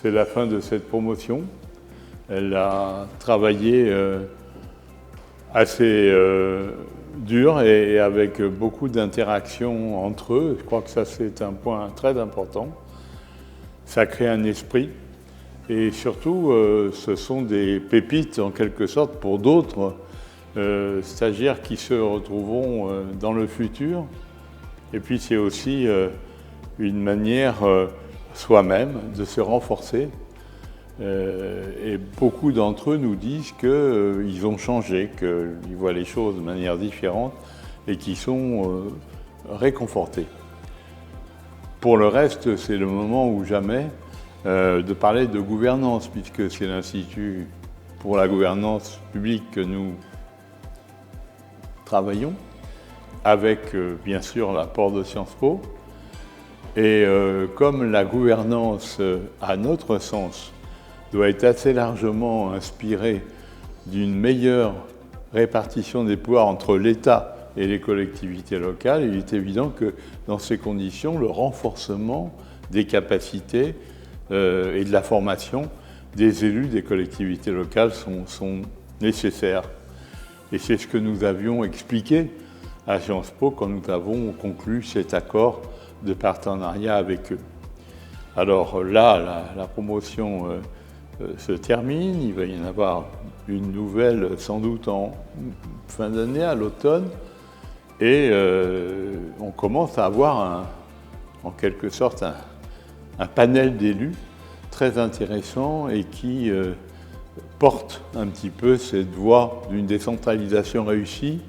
c'est la fin de cette promotion. Elle a travaillé assez dur et avec beaucoup d'interactions entre eux. Je crois que ça, c'est un point très important. Ça crée un esprit. Et surtout, ce sont des pépites, en quelque sorte, pour d'autres stagiaires qui se retrouveront dans le futur. Et puis, c'est aussi une manière soi-même de se renforcer. Et beaucoup d'entre eux nous disent qu'ils ont changé, qu'ils voient les choses de manière différente et qu'ils sont réconfortés. Pour le reste, c'est le moment ou jamais de parler de gouvernance, puisque c'est l'Institut pour la gouvernance publique que nous travaillons, avec bien sûr l'apport de Sciences Po. Et comme la gouvernance, à notre sens, doit être assez largement inspirée d'une meilleure répartition des pouvoirs entre l'État et les collectivités locales, il est évident que dans ces conditions, le renforcement des capacités et de la formation des élus des collectivités locales sont nécessaires. Et c'est ce que nous avions expliqué à Sciences Po quand nous avons conclu cet accord de partenariat avec eux. Alors là, la promotion se termine, il va y en avoir une nouvelle sans doute en fin d'année, à l'automne, et on commence à avoir en quelque sorte un panel d'élus très intéressant et qui porte un petit peu cette voie d'une décentralisation réussie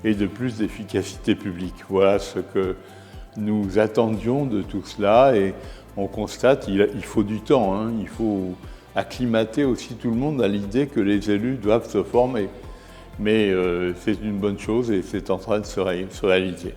et de plus d'efficacité publique. Voilà ce que nous attendions de tout cela, et on constate qu'il faut du temps, hein, il faut acclimater aussi tout le monde à l'idée que les élus doivent se former. Mais c'est une bonne chose et c'est en train de se réaliser.